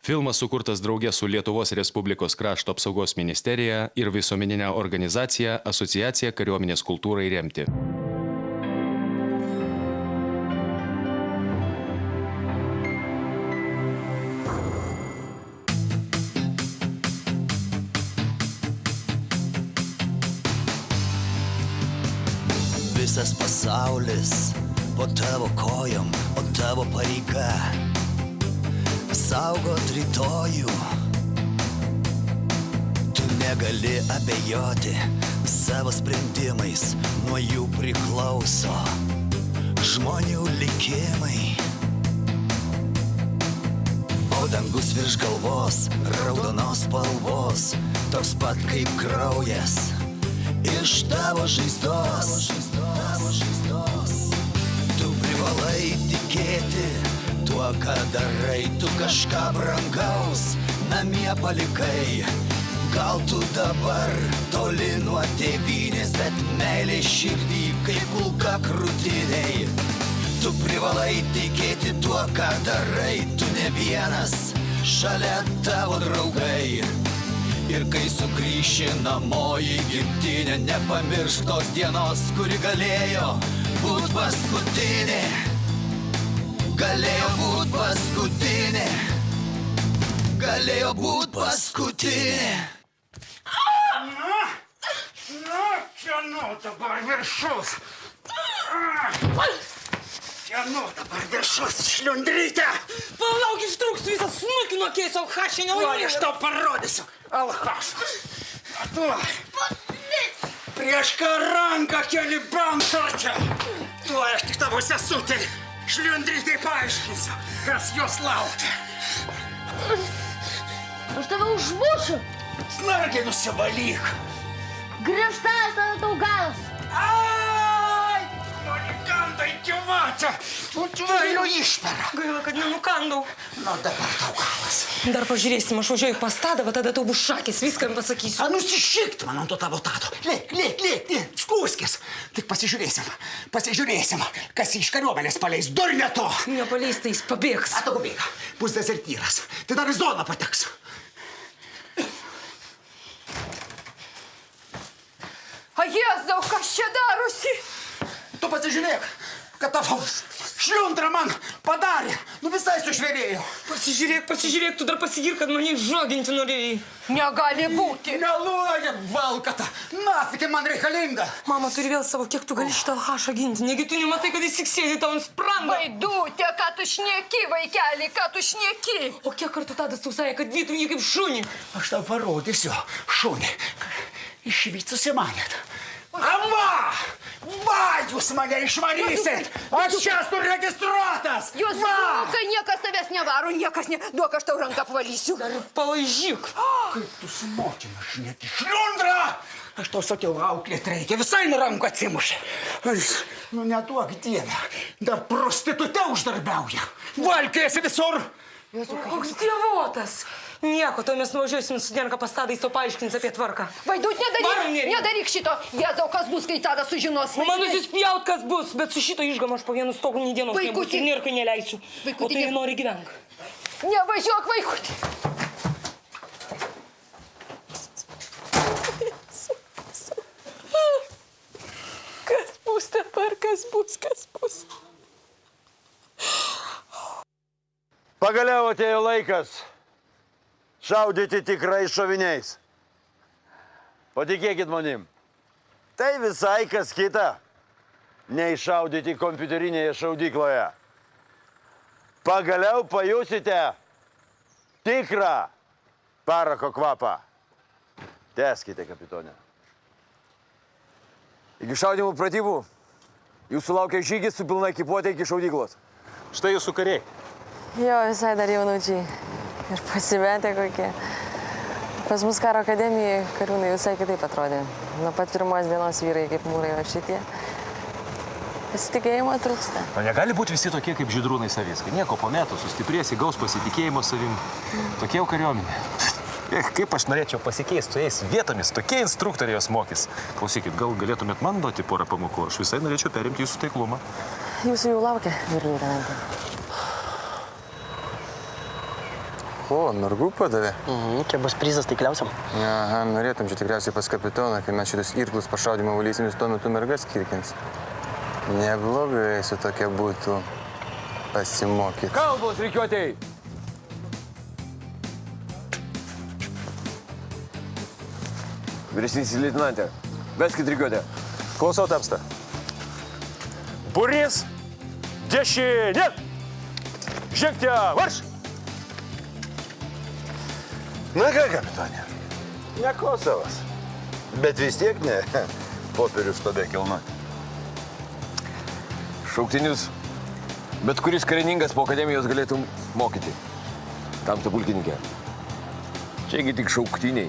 Filmas sukurtas draugė su Lietuvos Respublikos krašto apsaugos ministerija ir visuomeninė organizacija Asociacija kariuomenės kultūrai remti. Visas pasaulis po tavo kojom, o tavo pareiga saugot rytojų. Tu negali abejoti savo sprendimais, nuo jų priklauso žmonių likimai. O dangus virš galvos, raudonos spalvos, toks pat kaip kraujas iš tavo žaizdos. Tu privalai tikėti tuo, ką darai, tu kažką brangaus namie palikai. Gal tu dabar toli nuo tėvynės, bet meilė širdį kaip kulka krūtinėj. Tu privalai tikėti tuo, ką darai, tu ne vienas, šalia tavo draugai. Ir kai sugrįši namo į gimtinę, nepamiršk tos dienos, kuri galėjo būt paskutinė. Galėjo būt paskutinė. Galėjo būt paskutinė. Kieno dabar viršus? Kieno dabar viršus, šliundrytė? Palauk, ištrūksiu visą snukį nuo keiso, Alchašė nelaimėjau. Aš tau parodysiu, Alchašas. Tu prieš ką ranką keli bankruotę. Tu aš tik tavo sesutė. Šliundrytė paaiškinsiu, kas jos laukia. Aš tave užmušiu. Snargiai nusivalyk. Griežtas tave tau galas. Ai! Mane kanda iki vatę. Utvailiu išpera. Gaila, kad nenukandau. Nu, dabar tau galas. Dar pažiūrėsim, aš važiuoju pas Tadą, va tada tau bus šakės, viską jam pasakysiu. A, nusišikt man ant to tavo Tado. Lėk, skūskis. Tik pasižiūrėsim, kas iš kariuomenės paleis. Durnė to. Nepaleis, tai jis pabėgs. A, tegu bėga. Bus dezertyras. Tai dar į zoną pateks. A Jėzau, kas čia darosi? Tu pasižiūrėk, kad tavo šliundra man padarė. Nu visai sušverėjau. Pasižiūrėk, tu dar pasigir, kad mane žoginti norėjai. Negali būti. Meluoja, valkata. Nafik man reikalinga. Mama, turi vėl savo, kiek tu gali šitą Alchašą ginti. Negi tu nematai, kad jis tik sėdi tau ant sprando. Vaidutė, ką tu šneki, vaikeli, ką tu šneki. O kiek kartų Tadas tau sakė, kad vytum jį kaip šunį? Aš tau parodysiu, šunį. Išvycusi manėt. Ava! Va, jūs mane išvarysit! Aš čia esu registruotas! Jūs, kai niekas tavęs nevaro, niekas ne... Duok, aš tau ranką apvalysiu. Dar palaižyk. Kaip tu su motina šneki, šliundra! Aš tau sakiau, auklėt reikia, visai nuo rankų atsimušė. Nu, neduok dievę, dar prostitute uždarbiauja. Valkėsi visur! Koks dievotas. Nieko, to mes nuvažiuosim su Dienka pas Tadą, jis to paaiškins apie tvarką. Vaidut, nedaryk šito. Jėzau, kas bus, kai Tadas sužinos. O man nusispjaut, kas bus, bet su šito išgama aš po vienu stogu nei dienos nebus ir nirkai neleisiu. O tai nori gyvenk. Nevažiuok, vaikutį. Kas bus dabar, kas bus? Pagaliau atėjo laikas šaudyti tikrai šoviniais. Patikėkit manim, tai visai kas kita, nei šaudyti kompiuterinėje šaudykloje. Pagaliau pajusite tikrą parako kvapą. Tęskite, kapitone. Iki šaudimų pratybų jūsų laukia žygis su pilna ekipuotė iki šaudyklos. Štai jūsų kariai. Jo, visai dar jaunučiai. Ir pasimetę kokie. Pas mus karo akademijoje kariūnai visai kitaip atrodė. Nuo pat pirmos dienos vyrai kaip mūrai, o šitie pasitikėjimo trūksta. O negali būti visi tokie kaip Žydrūnai Savickai. Nieko po metų sustiprės, įgaus pasitikėjimo savim. Tokie jau kariuomenė. Kaip aš norėčiau pasikeisti su jais vietomis, tokie instruktoriai jos mokys. Klausykit, gal galėtumėt man duoti porą pamokų, aš visai norėčiau perimti jūsų taiklumą. Jūsų jau laukia, vyr leitenantė. O, mergų padavė? Čia bus prizas taikliausiam. Aha, norėtum čia tikriausiai pas kapitoną, kai mes šitus irklus pašaudimo valysimis tuo metu mergas kirkins. Neblogai su tokia būtų pasimokyti. Kalbos, reikiuotėjai! Vyresnysis leitenantė, veskit reikiuotę. Klausau, tamsta. Būrys, dešinė! Žengti, marš! Na ką, kapitonė, ne Kosovas, bet vis tiek ne popierių štabe kilnoti. Šauktinius bet kuris karininkas po akademijos galėtų mokyti. Tamsta pulkininkė. Čiagi tik šauktiniai.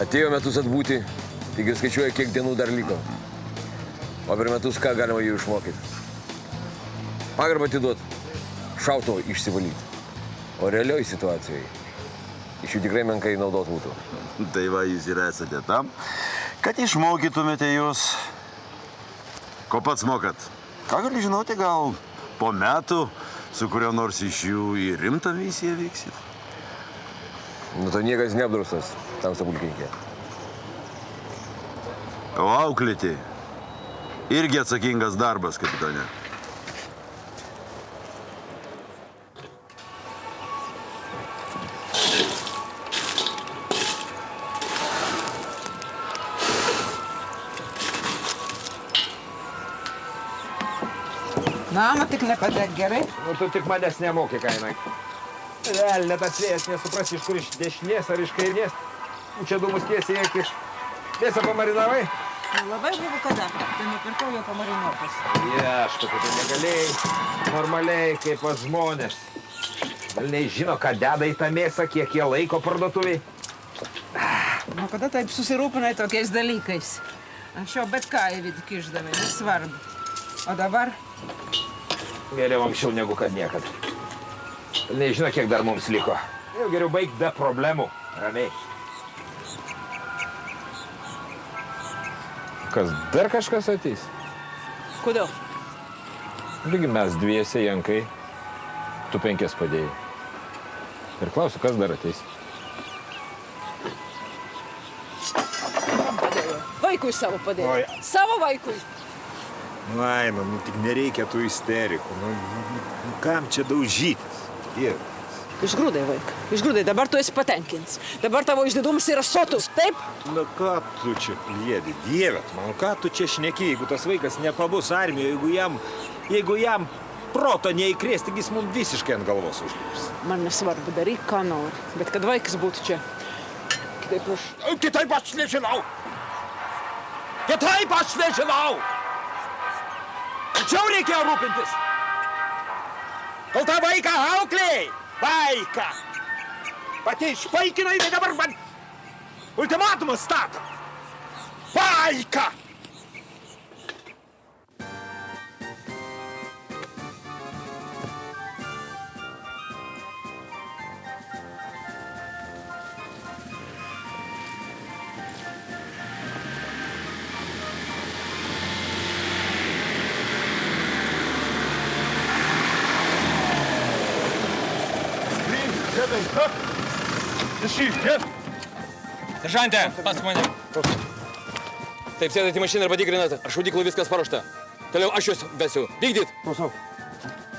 Atėjo metus atbūti, tik ir skaičiuoja, kiek dienų dar liko. O per metus ką galima jų išmokyti? Pagarbą atiduot, šautuvo išsivalyti. O realioj situacijai iš jų tikrai menkai naudos būtų. Tai va, jūs ir esate tam, kad išmokytumėte jūs. Ko pats mokat? Ką gali žinoti, gal po metų su kurio nors iš jų į rimtą misiją vyksit? Nu, to niekas neapdraustas, tamsta pulkininkė. O auklėti irgi atsakingas darbas, kapitone. Na, man tik nepadėk gerai. Nu, tu tik manęs nemoki, kainai. Realiai tas vėjas nesuprasi, iš kur iš dešinės ar iš kairės. Čia dūmus tiesiai įkiš. Mėsą pamarinavai? Labai buvo kada. Tai nupirkau jau pamarinuotas. Viešpatie, tu negalėjai normaliai, kaip pas žmonės. Velniai žino, ką deda į tą mėsą, kiek jie laiko parduotuviai. Nu, kada taip susirūpinai tokiais dalykais? Anksčiau bet ką į vidų kišdavai, nesvarbu. O dabar? Geriau anksčiau negu kad niekad. Nežino, kiek dar mums liko. Jau geriau baig be problemų. Ramiai. Kas, dar kažkas ateis? Kodėl? Taigi mes dviese, Jankai, tu 5 padėjai. Ir klausiu, kas dar ateis? Vaikui savo padėjai. Savo vaikui. Laima, nu tik nereikia tų isterikų. Nu, kam čia daužytis? Dieve. Išgrūdai, vaiką. Išgrūdai, dabar tu esi patenkins. Dabar tavo išdidumas yra sotus, taip? Na ką tu čia pliedi? Dieve, man ką tu čia šneki, jeigu tas vaikas nepabus armijoje, jeigu jam proto neįkrės, taigi jis mums visiškai ant galvos užlips. Man nesvarbu, daryk, ką nori. Bet kad vaikas būtų čia. Kitaip aš... Kitaip aš nežinau! Kitaip aš nežinau! Čia reikėjo rūpintis. Kol tą vaiką auklėjai, vaiką. Pati išpaikinai, tai dabar man ultimatumas stato. Vaiką. Seržante, pask mane. Taip, sėdate į mašiną ir patikrinate, ar šaudyklų viskas paruošta. Toliau aš jūs vesiu. Vykdyt! Klausau.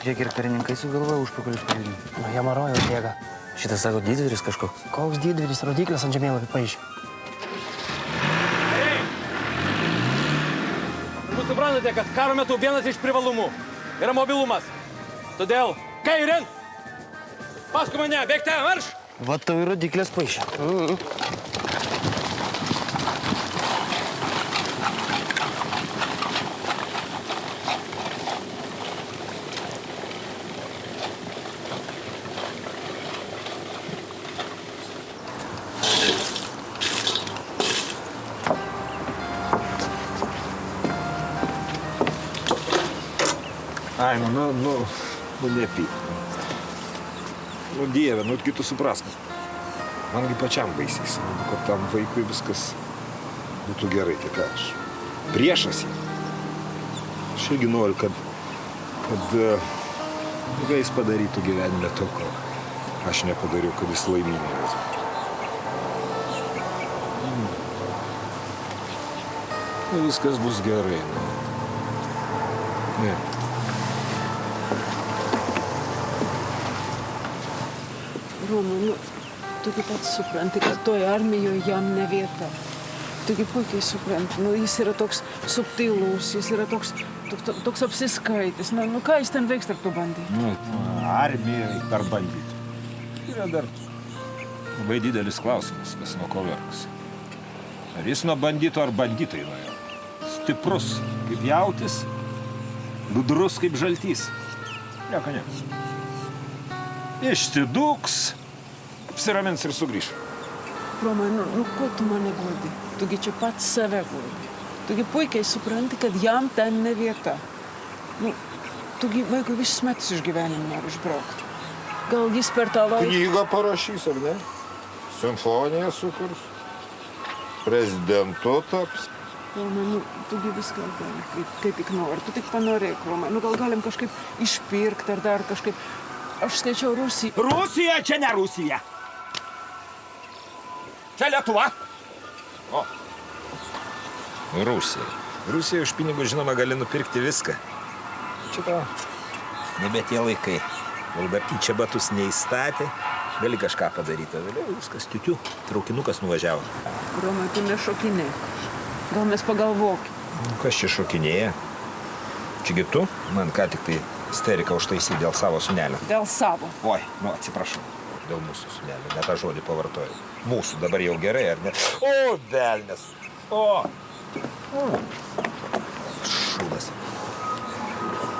Žiūrėk, ir karininkai sugalvoja užpakalius pajudinti. Nu, jie marojo bėga. Šitas sako didvyris kažkoks. Koks didvyris? Rodiklės ant žemėlapį paaišė. Jūs suprantate, kad karo metu vienas iš privalumų yra mobilumas. Todėl kairin! Paskui mane, bėgte, marš! Va tau ir rodiklės paaišė. Ai, nu, nepyk. Nu, Dieve, nu, tu suprask. Mangi pačiam baisiai, kad tam vaikui viskas būtų gerai, tai ką aš. Priešas jį. Aš irgi noriu, kad jis padarytų gyvenime to, ko aš nepadariau, kad jis laimingas. Viskas bus gerai. Ne. Roma, tugi pats supranti, kad toj armijoje jam ne vieta. Tugi puikiai supranti, jis yra toks subtilus, jis yra toks apsiskaitis. Ką jis ten veiks tarp tų bandytų? Armijoje dar bandyti. Yra dar labai didelis klausimas, kas nuo ko verkus. Ar jis nuo bandyto, ar bandytai nuo jo. Stiprus kaip jautis, gudrus kaip žaltys. Nieko ne. Išsidūks, apsiramins ir sugrįš. Roma, ko tu mane guodi? Tugi čia pats save guodi. Tugi puikiai supranti, kad jam ten ne vieta. Tugi vaikui visus metus iš gyvenimo nori išbraukti. Gal jis per tą laiką... Knygą parašys, ar ne? Simfoniją sukurs. Prezidentu taps. Roma, tugi viską gali, kaip tik nori. Tu tik panorėk, Roma. Gal galim kažkaip išpirkti ar dar kažkaip... Aš skaičiau Rusiją. Rusija čia ne Rusija. Čia Lietuva. O. Rusija. Rusija už pinigus, žinoma, gali nupirkti viską. Čia to nebe tie laikai. Valdarky čia batus neįstatė, gali kažką padaryti. Vėliau viskas tiutiu, traukinukas nuvažiavo. Roma, tu nešokinėk. Gal mes pagalvokim. Kas čia šokinėja? Čiagi tu? Man ką tik tai isteriką užtaisyti dėl savo sūnelio. Dėl savo. Oi, atsiprašau. Dėl mūsų sūnelio. Ne tą žodį pavartoju. Mūsų dabar jau gerai, ar ne? O, velnias. O. Šūdas.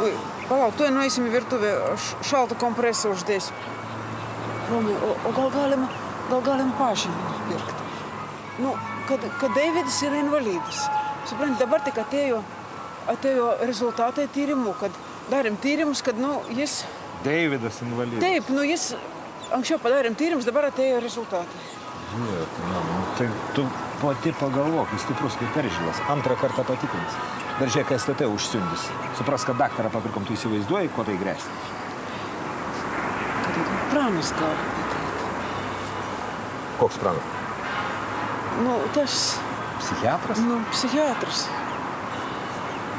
Oi, palauk, tuoj nueisim į virtuvę. Aš šaltą kompresą uždėsiu. Romi, o gal galim pažymį pirkti? Kad Davidas yra invalidas. Supranti, dabar tik atėjo rezultatai tyrimų, kad darėm tyrimus, kad, jis... Davidas invalidas. Taip, jis... Anksčiau padarėm tyrimus, dabar atėjo rezultatai. Žiūrėk, tai tu pati pagalvok, jis stiprus kaip peržilas. Antrą kartą patikrins. Dar žiūrėk, STT užsiundys. Supras, kad daktarą papirkom, tu įsivaizduoji, ko tai grėsia. Kad tai pranas gali. Koks pranas? Tas... Psichiatras? Psichiatras.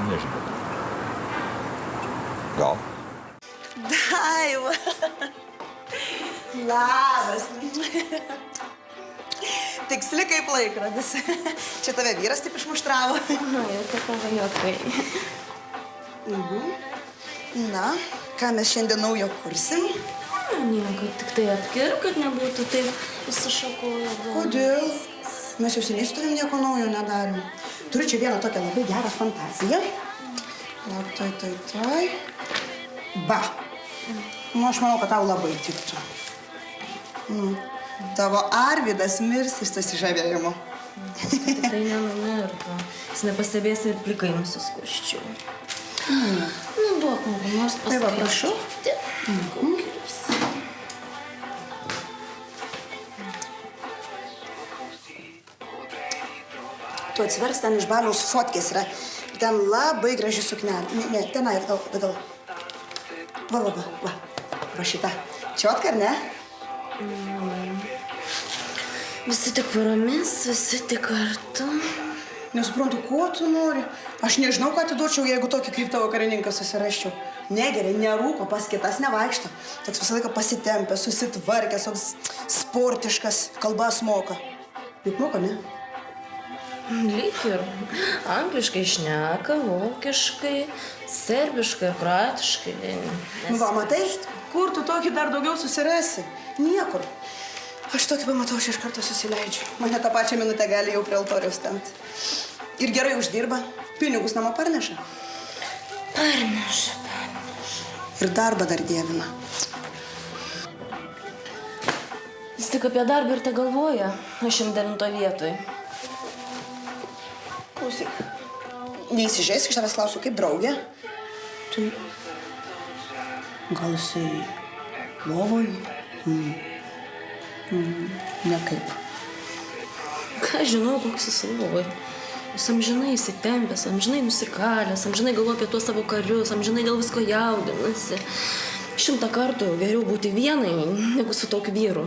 Nežinau. Gal? Daiva. Labas. Tiksli kaip laikrodis. Čia tave vyras taip išmuštravo. Jau tavo juokai. Na, ką mes šiandien naujo kursim? Nieko, tik tai atkirp, kad nebūtų taip įsišakojo. Kodėl? Mes jau seniai su tavim nieko naujo nedarėm. Turiu čia vieną tokią labai gerą fantaziją. Lauk, tai. Ba. Aš manau, kad tau labai tiktų. Tavo Arvydas mirs iš susižavėjimo. Tai nenumirtų. Jis nepastebės ir plikai nusiskuščiau. Duok man nors pasakyti. Tai va, prašau. Tu atsiversi, ten iš baliaus fotkės yra. Ten labai graži suknelė. Ne, tenai, gal. Va. Va šitą. Čiotka, ar ne? Visi tik paromis, visi tik kartu. Nesuprantu, ko tu nori. Aš nežinau, ką atiduočiau, jeigu tokį kaip tavo karininką susirasčiau. Negeria, nerūko, pas kitas nevaikšto. Toks visą laiką pasitempęs, susitvarkęs, toks sportiškas, kalbas moka. Juk moka, ne? Lyg ir angliškai šneka, vokiškai, serbiškai, kroatiškai. Va, matai, kur tu tokį dar daugiau susirasi? Niekur. Aš tokį pamatau, aš iš karto susileidžiu. Mane tą pačią minutę gali jau prie altoriaus temti. Ir gerai uždirba. Pinigus namo parneša. Parneša. Ir darbą dar dievina. Jis tik apie darbą ir te galvoja. Aš 9 vietoj. Klausyk. Neįsižeisk, iš tavęs klausiu kaip draugė. Tai... Gal jisai lovoj? Nekaip. Ką žinau, koks jis lovoj. Jis amžinai įsitempęs, amžinai nusikalęs, amžinai galvoja apie tuos savo karius, amžinai dėl visko jaudinasi. Iš 100 kartų geriau būti vienai, negu su tokiu vyru.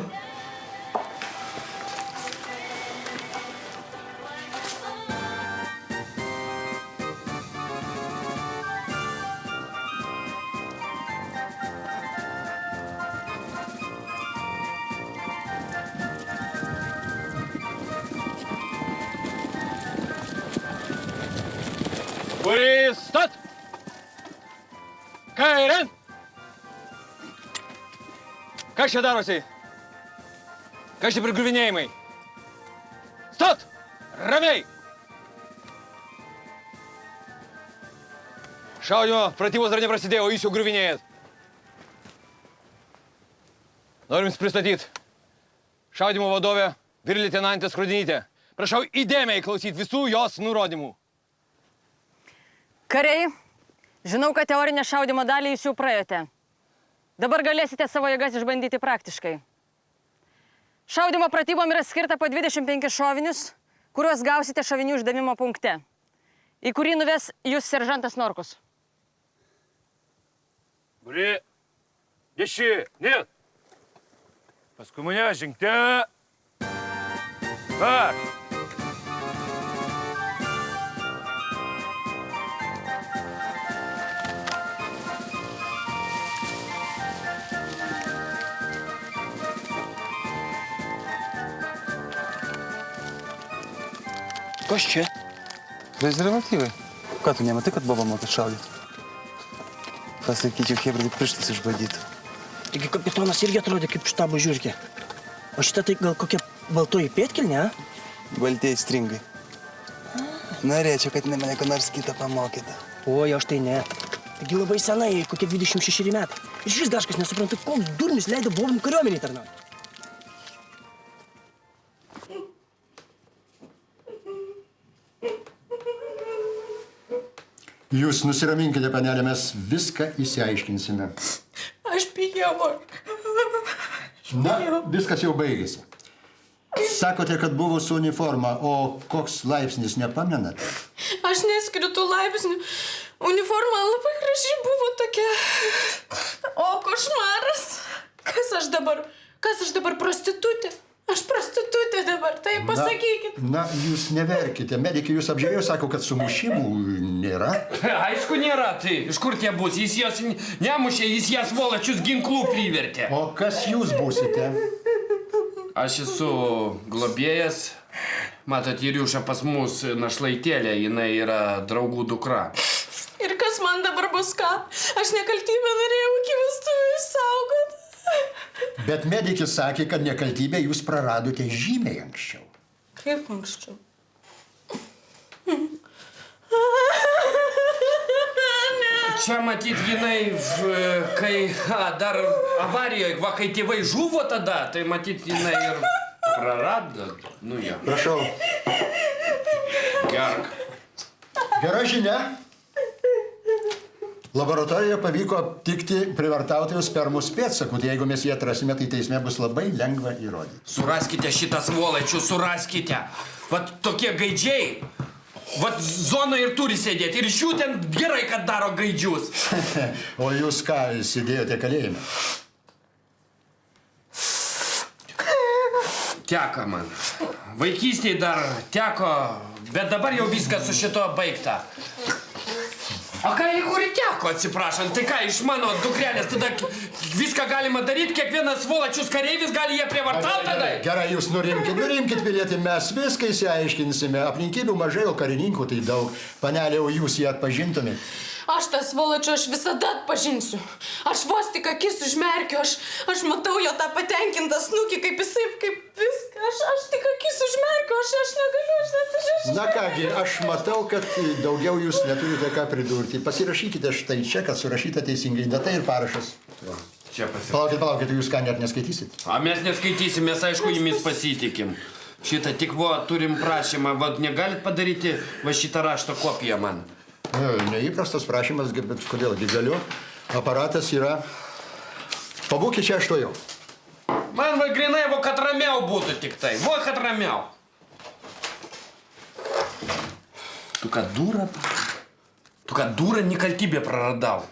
Būrys, stot! Kairėn! Kas čia darosi? Kas čia prigriuvinėjimai? Stot! Ramiai! Šaudimo pratybos dar neprasidėjo, o jūs jau griuvinėjat. Norim jums pristatyti. Šaudimo vadovė vyrleitenantė Skrudinytė. Prašau įdėmiai klausyti visų jos nurodymų. Kariai, žinau, kad teorinę šaudimo dalį jūs jau praėjote. Dabar galėsite savo jėgas išbandyti praktiškai. Šaudimo pratybom yra skirta po 25 šovinius, kuriuos gausite šovinių išdavimo punkte, į kurį nuves jūs seržantas Norkus. Būry, deši, net. Paskui mane žengte. Va. Kas čia? Prezervatyvai. Ką, tu nematai, kad Boba moka šaudyti? Pasakyčiau, hebrai pirštas išbadytų. Taigi kapitonas irgi atrodė kaip štabo žiurkė. O šitą tai gal kokia baltoji pėtkelnė, a? Baltieji stringai. Norėčiau, kad mane ką nors kitą pamokytų. Oi, aš tai ne. Taigi labai senai, kokie 26 metai. Ir šis gaškas nesuprantu, koks durnis leido Bobam kariuomeniai tarnauti. Jūs nusiraminkite, panelė, mes viską išsiaiškinsime. Aš bijau. Na, viskas jau baigėsi. Sakote, kad buvo su uniforma, o koks laipsnis nepamenat? Aš neskiriu tų laipsnių. Uniforma labai graži buvo tokia. O košmaras. Kas aš dabar prostitutė? Aš prostitutė dabar, tai pasakykit. Na, jūs neverkite. Medikai jūs apžiūrėjo, sako, kad sumušimų nėra. Aišku, nėra. Tai iš kur tie bus? Jis jas nemušė, jis jas volačius ginklų privertė. O kas jūs būsite? Aš esu globėjas. Matot, Iriuša pas mus našlaitėlė, jinai yra draugų dukra. Ir kas man dabar bus ką? Aš nekaltybę norėjau iki vestuvių išsaugot. Bet medikis sakė, kad nekaltybę jūs praradote žymiai anksčiau. Kaip anksčiau? Čia matyt, jinai, kai dar avarijoje, va, kai tėvai žuvo tada, tai matyt, jinai ir prarado. Nu, jo. Prašau. Gerk. Gera žinia. Laboratorijoje pavyko aptikti privartautojų spermų pėdsakų. Tai jeigu mes jį atrasime, tai teisme bus labai lengva įrodyti. Suraskite šitą svolačių, suraskite. Vat tokie gaidžiai. Vat zona ir turi sėdėti. Ir iš jų ten gerai, kad daro gaidžius. O jūs ką, sėdėjote kalėjime? Teko man. Vaikystėje dar teko, bet dabar jau viskas su šito baigta. O ką jeigu ir teko, atsiprašant, tai ką, iš mano dukrelės tada viską galima daryti, kiekvienas svolačius kareivis gali jie prievartauti tada? Gerai, jūs nurimkit, pilietį, mes viską išsiaiškinsime. Aplinkybių mažai, o karininkų tai daug. Panelė, o jūs jį atpažintumėt? Aš tą svolačių aš visada atpažinsiu. Aš vos tik akis užmerkiu, aš matau jo tą patenkintą snukį, kaip jisai, kaip viską. Aš tik akis užmerkiu, aš negaliu, Na kągi, aš matau, kad daugiau jūs neturite ką pridurti. Pasirašykite štai čia, kad surašyta teisingai data ir parašas. Čia pasirašykite. Palaukit, jūs ką net neskaitysit? A mes neskaitysim, mes aišku jumis pasitikim. Šitą tik turim prašymą, negalit padaryti va šitą rašto kopiją man. Neįprastas prašymas, bet kodėlgi galiu. Aparatas yra. Pabūkit čia aš to jau. Man va grinai, kad ramiau būtų tik tai. Kad ramiau. Tu ką dūra nekaltybę praradau.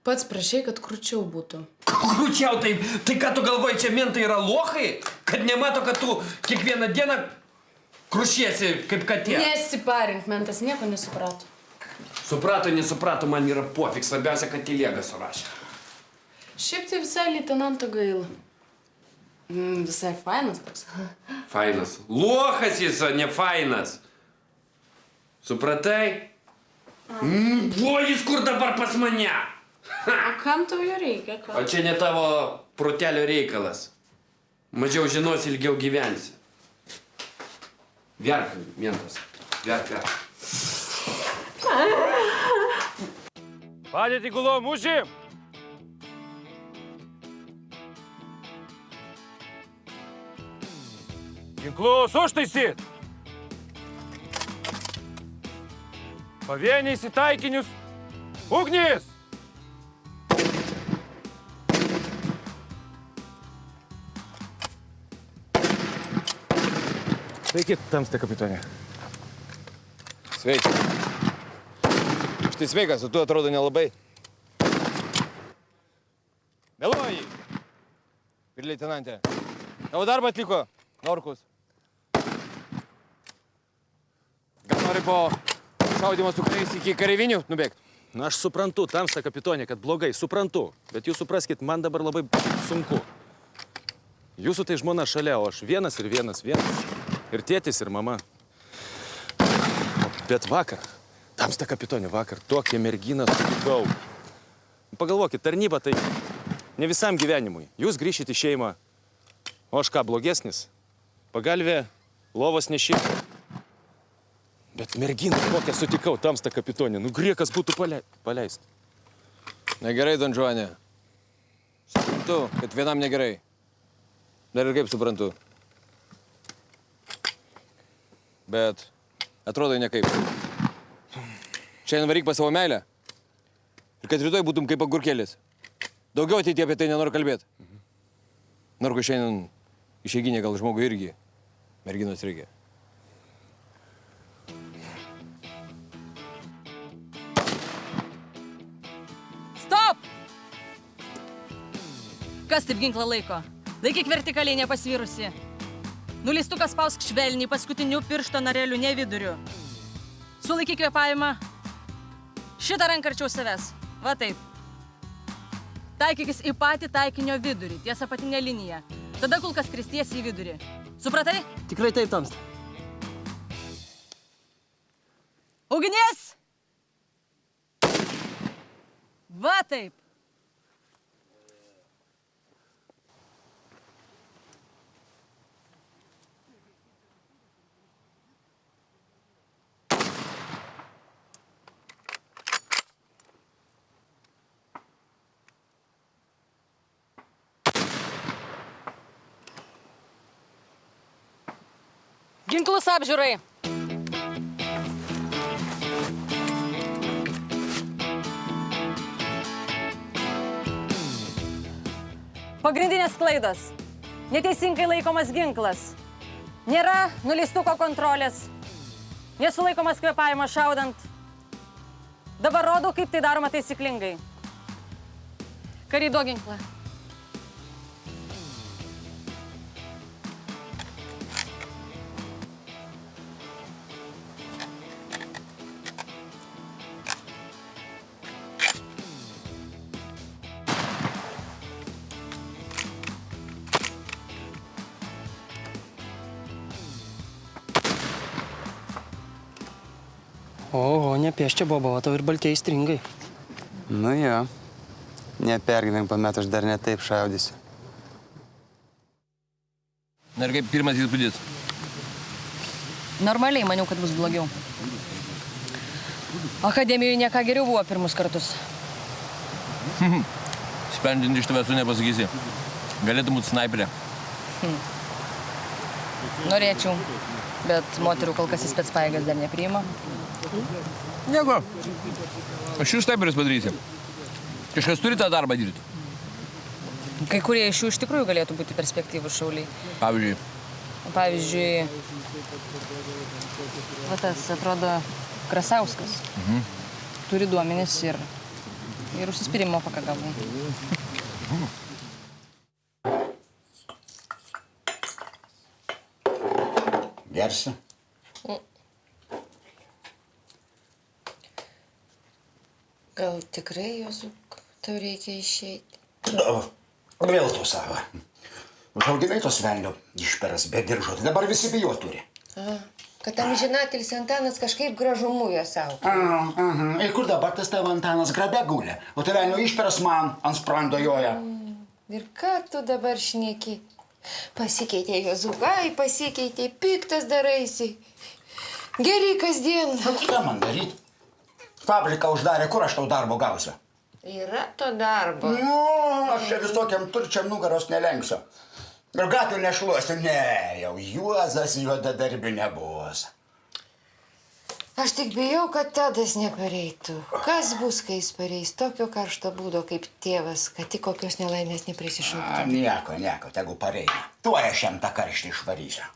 Pats prašai, kad krūčiau būtų. Krūčiau, tai ką tu galvoji, čia mentai yra lochai? Kad nemato, kad tu kiekvieną dieną krušiesi kaip katė? Nesiparink, mentas nieko nesuprato. Suprato, nesuprato, man yra pofik. Svarbiausia, kad Tilėga surašė. Šiaip tai visai leitenanto gaila. Visai fainas toks. Fainas. Lochas jis, o ne fainas. Supratai? O jis kur dabar pas mane? O kam tau jo reikia? O čia ne tavo protelio reikalas. Mažiau žinosi, ilgiau gyvensi. Verk, mentas. Verk. Padėti gulom, užim! Ginklus užtaisyt! Pavieniais į taikinius. Ugnis! Sveiki, tamsta kapitonė. Sveiki. Štai sveikas, o tu atrodo nelabai. Meluoji. Ir leitenantė. Tavo darbą atliko Norkus. Gal nori po šaudimo su kariais iki kareivinių nubėgti? Na, aš suprantu, tamsta kapitonė, kad blogai, suprantu. Bet jūs supraskit, man dabar labai sunku. Jūsų tai žmona šalia, o aš vienas. Ir tėtis, ir mama. Bet vakar, tamsta kapitonė, vakar tokią merginą sutikau. Pagalvokit, tarnyba tai ne visam gyvenimui. Jūs grįšit į šeimą, o aš ką, blogesnis? Pagalvė, lovos nešė. Bet merginą kokią sutikau, tamsta kapitonė, nu griekas būtų paleist. Negerai, Don Juane. Suprantu, kad vienam negerai. Dar ir kaip suprantu. Bet atrodo nekaip. Šiandien varyk pas savo meilę. Ir kad rytoj būtum kaip agurkėlis. Daugiau ateityje apie tai nenoriu kalbėti. Nors šiandien išeiginė gal žmogui irgi merginos reikia. Stop! Kas taip ginklą laiko? Laikyk vertikaliai nepasvirusi. Nuleistukas spausk švelniai, paskutiniu piršto nareliu, ne viduriu. Sulaikyk kvėpavimą. Šitą ranką arčiau savęs. Va taip. Taikykis į patį taikinio vidurį, ties apatinę liniją. Tada kulkas kristies į vidurį. Supratai? Tikrai taip, tamsta. Ugnies! Va taip. Ginklus apžiūrai. Pagrindinės klaidos. Neteisingai laikomas ginklas. Nėra nuleistuko kontrolės. Nesulaikomas kvėpavimas šaudant. Dabar rodau, kaip tai daroma taisyklingai. Kariai, duok ginklą. Oho, nepieščia bobo, o tau ir baltieji stringai. Nu jo. Nepergyvenk, pamet aš dar ne taip šaudysiu. Na ir kaip pirmas įspūdis? Normaliai maniau, kad bus blogiau. Akademijoje ne ką geriau buvo pirmus kartus. Sprendžiant iš tavęs tu nepasakysi. Galėtum būti snaiperė. Norėčiau, bet moterų kol kas į specpajėgas dar nepriima. Nieko. Aš jūs snaiperis padarysi. Kažkas turi tą darbą dirbti. Kai kurie iš jų iš tikrųjų galėtų būti perspektyvūs šauliai. Pavyzdžiui? Pavyzdžiui, va tas atrodo Krasauskas. Turi duomenis ir užsispyrimo pakagavai. Gersi? Gal tikrai, Jozuk, tau reikia išeiti? Vėl tu savo. Užauginai tos velnio išperas be diržo, tai dabar visi bijo turi. Kad amžinatelis Antanas kažkaip gražumu jo savo. Ir kur dabar tas tavo Antanas grabe gulė? O tai velnio išperas man ant sprando joja. Ir ką tu dabar šneki? Pasikeitė Jozukai, pasikeitė, piktas daraisi. Gerai kasdien. Ką man daryti? Fabriką uždarė, kur aš tau darbo gausiu? Yra to darbo. Nu, aš čia visokiam turčiam nugaros nelenksiu. Ir gatvių nešluosiu. Ne, jau Juozas juodadarbių nebus. Aš tik bijau, kad Tadas nepareitų. Kas bus, kai jis pareis? Tokio karšto būdo kaip tėvas, kad tik kokios nelaimės neprisišauktų. Nieko, tegu pareina. Tuoj aš jam tą karštį išvarysiu.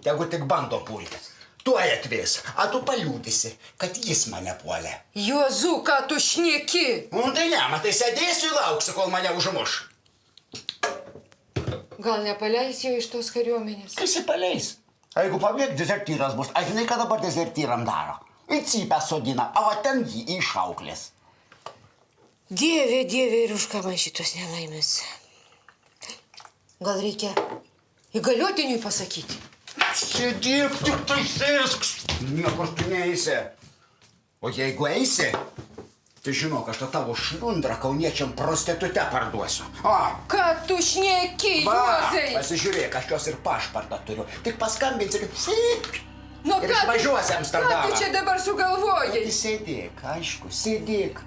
Tegu tik bando pulti. Tuoj atvės, a tu paliūdysi, kad jis mane puolė. Juozu, ką tu šneki? Tai ne, matai, sėdėsiu ir lauksiu, kol mane užmuš. Gal nepaleis jo iš tos kariuomenės? Kas jį paleis? Jeigu pabėg, dezertyras bus. Aš žinai, ką dabar dezertyram daro. Į cypę sodina, o ten jį išauklės. Dieve, ir už ką man šitos nelaimės? Gal reikia įgaliotiniui pasakyti? Sėdėk, tik tai sėsk. Niekur tu neisi. O jeigu eisi, tai žinok, aš tą tavo šliundrą kauniečiam prostitute parduosiu. Ką tu šneki, Juozai? Pasižiūrėk, aš jos ir pašpartą turiu. Tik paskambinsi, kad sėk. Nu, ir išvažiuosi Amsterdamą. Ką tu čia dabar sugalvojai? Sėdėk, aišku, sėdėk.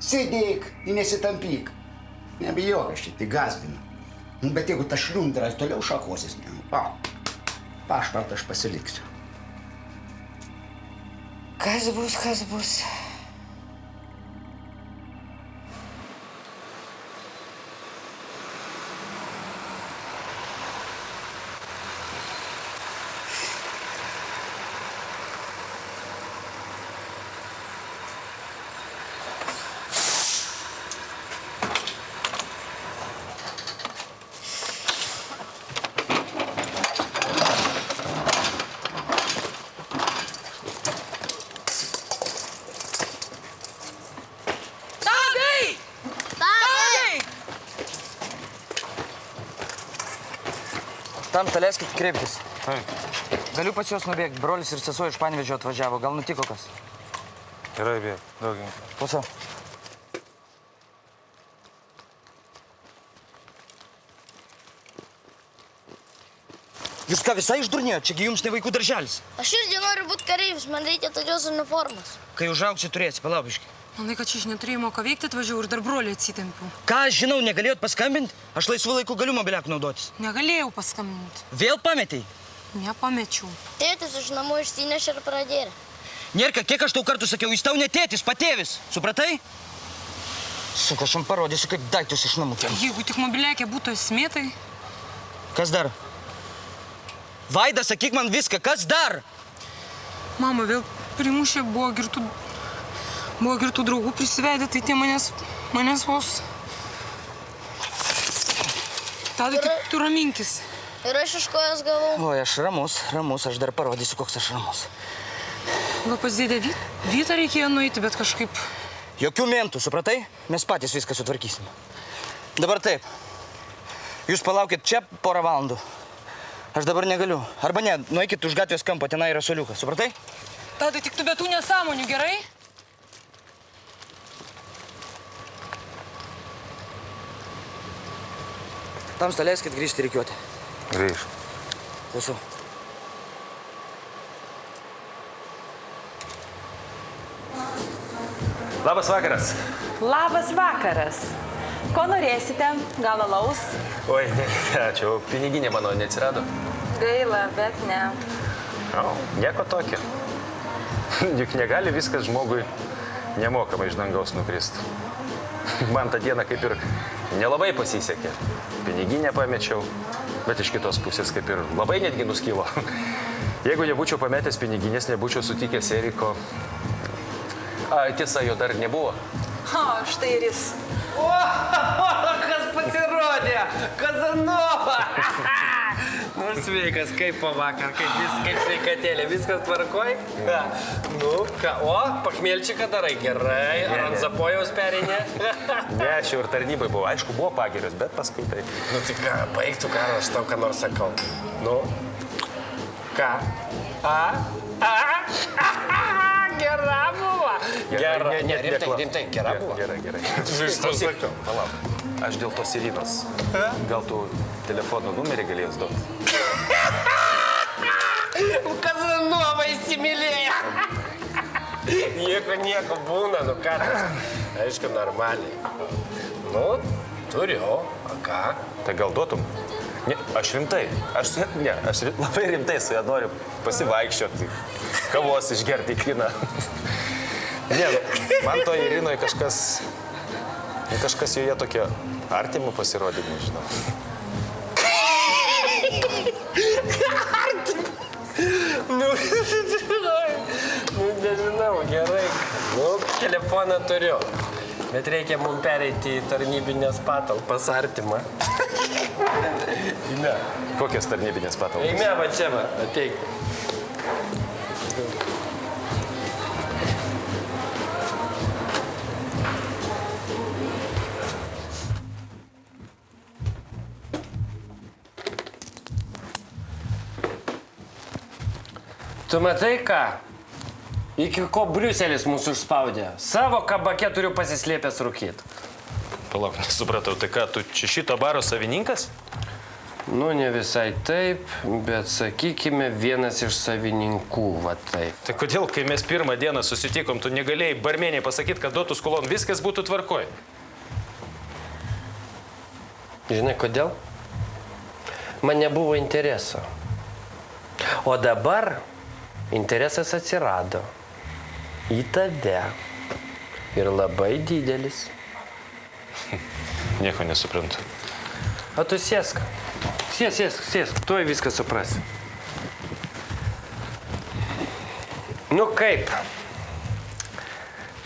Sėdėk, nesitampyk. Nebijok, aš čia tik gąsdinu. Bet jeigu ta šliundra toliau šakosis, pašpartą aš pasiliksiu. Kas bus? Tamsta, leiskit kreiptis. Galiu pas juos nubėgti. Brolis ir sesuo iš Panevėžio atvažiavo. Gal nutiko kas? Gerai, bėg. Daugiau. Klausau. Jūs ką visai išdurnėjot? Čiagi jums ne vaikų darželis. Aš irgi noriu būti kareivis, man reikia tokios uniformos. Kai užaugsi, turėsi, palaubiškai. Manai, kad čia aš neturėjau ką veikti, atvažiavau ir dar brolį atsitempiau. Ką aš žinau, negalėjot paskambinti? Aš laisvu laiku galiu mobiliaku naudotis. Negalėjau paskambinti. Vėl pametei? Nepamečiau. Tėtis iš namų išsinešė ir pradėjo. Nėrka, kiek aš tau kartų sakiau, jis tau ne tėtis, patėvis. Supratai? Sako, aš jam parodysiu, kaip daiktus iš namų kem. Jeigu tik mobiliakė būtų esmė, tai... Kas dar? Vaida, sakyk man viską, kas dar? Mama vėl primušė, buvo girtų draugų prisivedę, tai tie manęs vos... Tada tik tu raminkis. Ir aš iš kojos gavau. Oi, aš ramus, aš dar parodysiu, koks aš ramus. Gal pas dėdę Vytą reikėjo nueiti, bet kažkaip... Jokių mentų, supratai? Mes patys viską sutvarkysim. Dabar taip. Jūs palaukit čia porą valandų. Aš dabar negaliu. Arba ne, nueikit už gatvės kampo, tenai yra suoliukas, supratai? Tada tik tu be tų nesąmonių, gerai? Tamsta, leiskit grįžti rikiuoti. Grįž. Klausau. Labas vakaras. Labas vakaras. Ko norėsite? Gal alaus? Oi, ne, čia piniginė mano neatsirado. Gaila, bet ne. Nieko tokio. Juk negali viskas žmogui nemokamai iš dangaus nukrist. Man tą dieną kaip ir nelabai pasisekė. Piniginę pamečiau, bet iš kitos pusės kaip ir labai netgi nuskilo. Jeigu nebūčiau pametęs piniginės, nebūčiau sutikęs Eriko. Tiesa, jo dar nebuvo. Štai ir jis. O, kas pasirodė? Kazanova. Nu, sveikas, kaip po vakar, kaip sveikatėlė, viskas tvarkoj? Nu, ką, o, pachmelčiką darai gerai, ar ant Zapojaus pereinė? Ne, aš jau ir tarnybai buvau. Aišku, buvo pagirius, bet paskui tai... Nu, tai ką, baigtų karo, aš tau ką nors sakau. Nu, ką? Gera buvo. Gera, ne, rimtai, gera buvo. Gerai. Klausyk, palauk. Aš dėl tos Irinos. Gal tu telefono numerį galėjus duoti? Kazanova įsimylėjo. Nieko būna, nu ką tas? Aišku, normaliai. Nu, turiu, o ką? Tai gal duotum? Ne, aš rimtai. Aš labai rimtai su ja noriu pasivaikščioti, kavos išgerti į kiną. Ne, man to Irinoje kažkas joje tokio artimo pasirodė, nežinau. Nu, nežinau, gerai. Nu, telefoną turiu. Bet reikia mums pereiti į tarnybinės patalpas artimą. Eime. Kokios tarnybinės patalpas? Eime, va čia, va, ateik. Tu matai ką? Iki ko Briuselis mūsų užspaudė? Savo kabake turiu pasislėpęs rūkyt. Palauk, nesupratau, tai ką, tu čia šito baro savininkas? Nu, ne visai taip, bet sakykime, vienas iš savininkų, va taip. Tai kodėl, kai mes pirmą dieną susitikom, tu negalėjai barmeniai pasakyti, kad duotų skolon, viskas būtų tvarkoj? Žinai, kodėl? Man nebuvo intereso. O dabar interesas atsirado į tave. Ir labai didelis. Nieko nesuprantu. O tu sėsk. Sėsk. Tuoj viską suprasi. Nu kaip?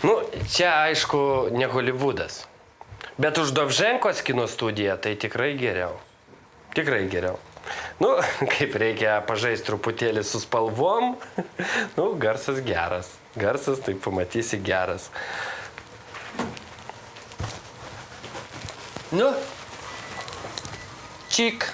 Nu, čia aišku, ne Hollywoodas. Bet už Dovženkos kino studiją tai tikrai geriau. Tikrai geriau. Nu, kaip reikia pažaisti truputėlį su spalvom, nu, garsas geras. Garsas, tai pamatysi, geras. Nu, čik.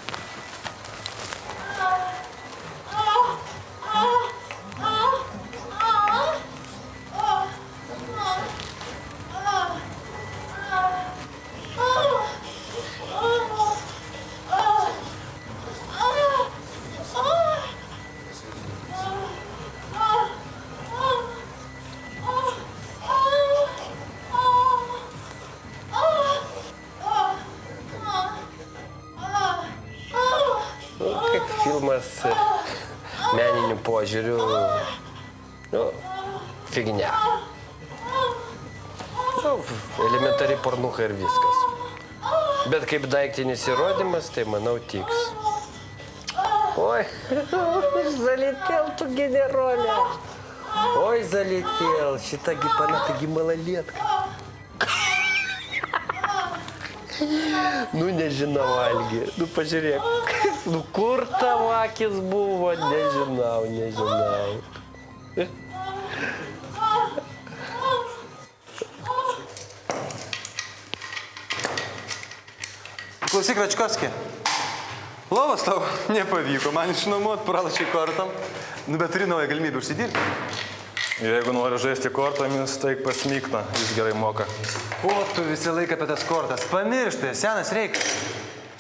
Filmas meniniu požiūriu, nu, fignia. Nu, elementari pornucha ir viskas. Bet kaip daiktinis įrodymas, tai manau tiks. Ой, залетел tu генероле. Ой, залетел. Šita gipana, taigi malalietka. Nu, nežinau, Algi. Nu, pažiūrėk. Nu, kur tavo akis buvo? Nežinau. Klausyk, Račkovski. Lovas tau nepavyko. Man išnuomot pralašiai kortom. Nu, bet turi naują galimybę užsidirbti. Jeigu nori žaisti kortomis, tai pasmykna. Jis gerai moka. Ko tu visą laiką apie tas kortas? Pamirštai, senas reikalas.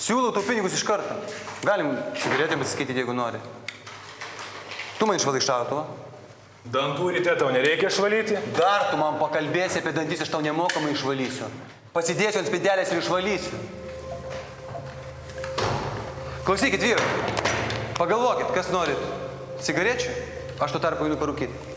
Siūlau tau pinigus iš karto. Galim cigaretėm atsiskaityti, jeigu nori. Tu man išvalai šautuvą. Dantų ryte tau nereikia išvalyti? Dar tu man pakalbėsi apie dantis, aš tau nemokamai išvalysiu. Pasidėsiu ant spindelės ir išvalysiu. Klausykit, vyrai. Pagalvokit, kas norit. Cigarečių? Aš tuo tarpu einu parūkyti.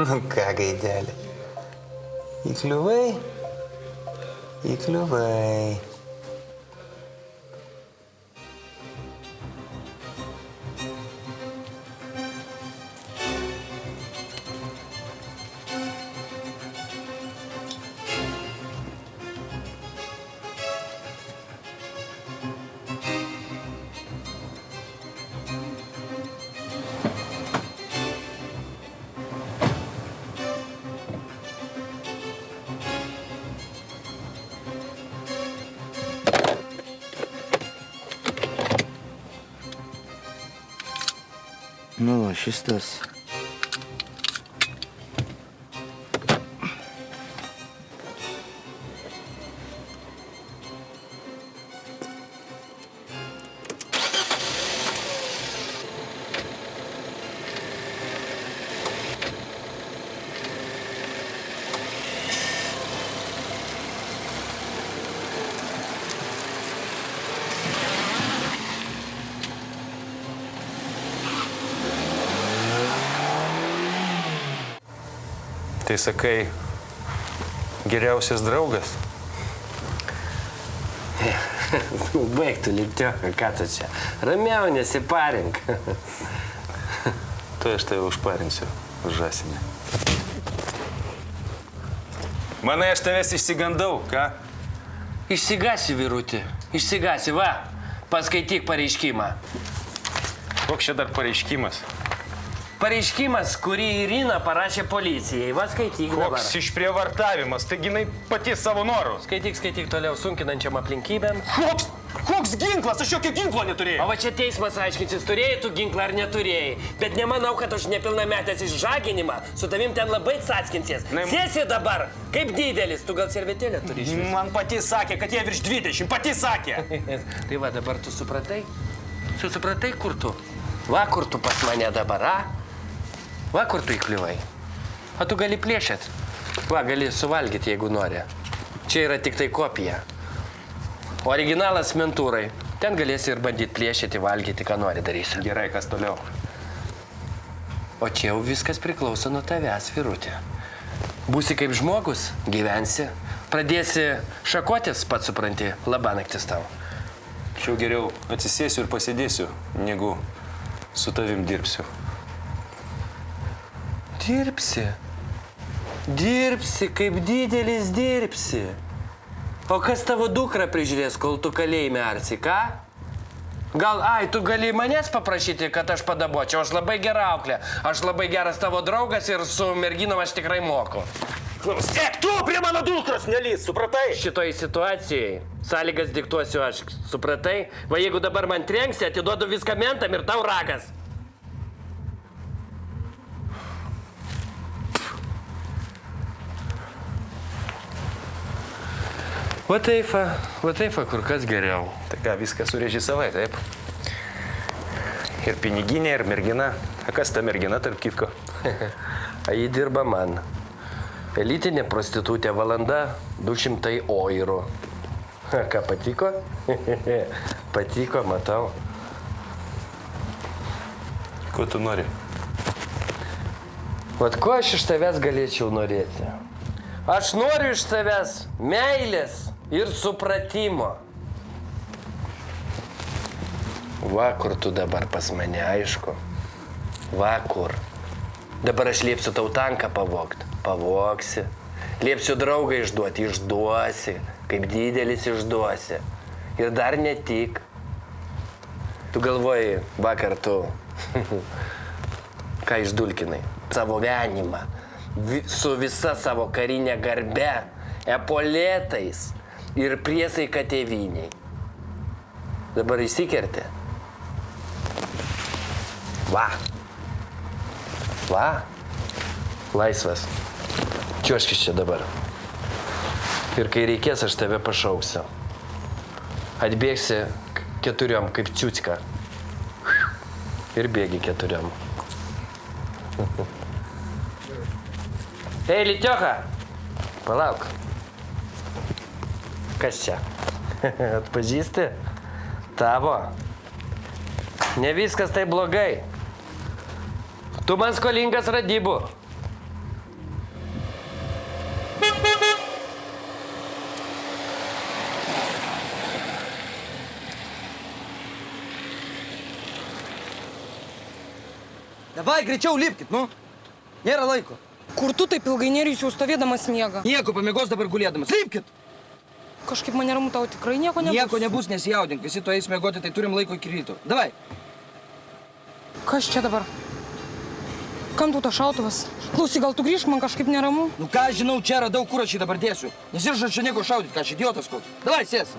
Nu ką, gaidelė. Įkliuvai? Įkliuvai. Nu, šis tas. Tai sakai, geriausias draugas? Baig tu, Litioka, ką tu čia? Ramiau nesiparink. Tai aš tave užparinsiu, žasinė. Manai, aš tavęs išsigandau, ką? Išsigasi, vyrutį. Išsigasi, va. Paskaityk pareiškimą. Koks čia dar pareiškimas? Pareiškimas, kurį Irina parašė policijai. Va, skaityk dabar. Koks išprievartavimas, taigi jinai pati savo norų. Skaityk toliau sunkinančiam aplinkybėm. Koks ginklas? Aš jokio ginklo neturėjau. O va čia teismas aiškinsis, turėjai tu ginklą ar neturėjai. Bet nemanau, kad už nepilnametės išžaginimą su tavim ten labai atskinsies. Sėsi dabar, kaip didelis. Tu gal servetėlę turi išvis? Man pati sakė, kad jie virš 20. Pati sakė. Tai va, dabar tu supratai? Tu supratai, kur tu? Va, kur tu pas mane dabar, a? Va, kur tu įkliuvai. O tu gali plėšėt. Va, gali suvalgyti, jeigu nori. Čia yra tik tai kopija. Originalas mentūrai. Ten galėsi ir bandyti plėšyti, valgyti, ką nori darysi. Gerai, kas toliau? O čia jau viskas priklauso nuo tavęs, vyrutė. Būsi kaip žmogus, gyvensi. Pradėsi šakotis, pats supranti, labanaktis tau. Šiau geriau atsisėsiu ir pasėdėsiu, negu su tavim dirbsiu. Dirbsi? Dirbsi, kaip didelis dirbsi. O kas tavo dukrą prižiūrės, kol tu kalėjime arsi, ką? Gal, tu gali manęs paprašyti, kad aš padabočiau, aš labai gera auklė. Aš labai geras tavo draugas ir su merginom aš tikrai moku. Sek, tu prie mano dukros nelys, supratai? Šitoj situacijai sąlygas diktuosiu aš, supratai? Va, jeigu dabar man trenksi, atiduodu viską mentam ir tau ragas. Va taip, kur kas geriau. Tai ką, viską surežisavai, taip? Ir piniginė, ir mergina. A kas ta mergina, tarp kitko? A ji dirba man. Elitinė prostitutė, valanda 200 eurų. Ką, patiko? Patiko, matau. Ko tu nori? Vat ko aš iš tavęs galėčiau norėti? Aš noriu iš tavęs meilės ir supratimo. Va, kur tu dabar pas mane, aišku. Va, kur. Dabar aš liepsiu tau tanką pavogt. Pavogsi. Liepsiu draugą išduoti. Išduosi. Kaip didelis išduosi. Ir dar ne tik. Tu galvoji, vakar tu, ką išdulkinai? Savo venimą. Su visa savo karinė garbe, epolėtais ir priesaika tėvyniai. Dabar įsikerti. Va. Va. Laisvas. Čiuoškis čia dabar. Ir kai reikės, aš tave pašauksiu. Atbėgsi 4 kaip ciucka. Ir bėgi 4. Ei, Litioka! Palauk. Kas čia? Atpažįsti? Tavo. Ne viskas tai blogai. Tu man skolingas radybų. Davai, greičiau lipkit, nu. Nėra laiko. Kur tu taip ilgai nėrys jau stovėdamas miega? Nieko, pamiegos dabar gulėdamas. Lipkit! Kažkaip man neramu, tau tikrai nieko nebus. Nieko nebus, nesijaudink. Visi to eis miegoti, tai turim laiko iki ryto. Davai. Kas čia dabar? Kam tu tas šautuvas? Klausyk, gal tu grįžk, man kažkaip neramu. Nu ką, žinau, čia radau, kur aš jį dabar dėsiu. Nesiržau čia nieko šaudyt, ką aš idiotas koks. Davai, sės.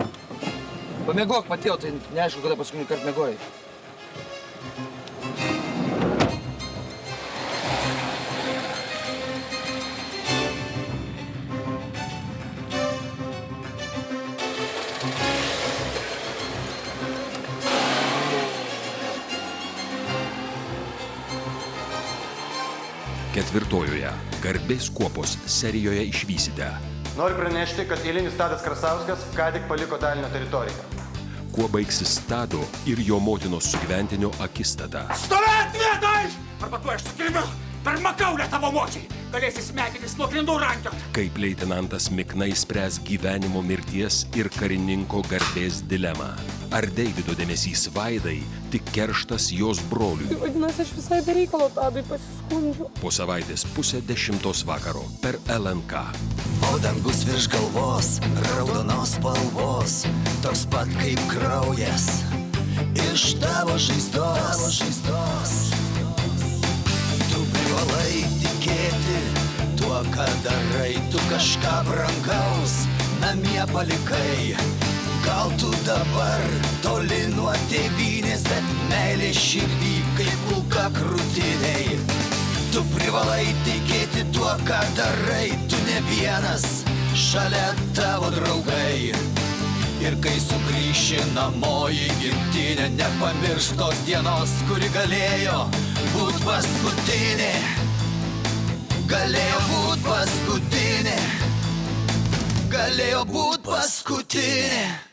Pamiegok, Mateo, tai neaišku, kada paskutinį kartą miegojai. Ketvirtojoje Garbės kuopos serijoje išvysite. Noriu pranešti, kad eilinis Tadas Krasauskas ką tik paliko dalinio teritoriją. Kuo baigsis Tado ir jo motinos sugyventinio akistata. Stovėt vietoj! Arba tu aš sukirmiu per makaulę tavo močiai. Galėsi smegenis nuo grindų rankiot. Kaip leitenantas Miknai spręs gyvenimo mirties ir karininko garbės dilemą. Ar Deivido dėmesys Vaidai tik kerštas jos broliui? Vadinasi, aš visai be reikalo Tadui pasiskundžiu. Po savaitės 9:30 vakaro per LNK. O dangus virš galvos, raudonos spalvos, toks pat kaip kraujas iš tavo žaizdos. Tu privalai tikėti tuo, ką darai, tu kažką brangaus namie palikai. Gal tu dabar toli nuo tėvynės, bet meilė širdį kaip kulka krūtiniai. Tu privalai tikėti tuo, ką darai, tu ne vienas, šalia tavo draugai. Ir kai sugrįši namo į gimtinę, nepamiršk tos dienos, kuri galėjo būt paskutinė. Galėjo būt paskutinė. Galėjo būt paskutinė.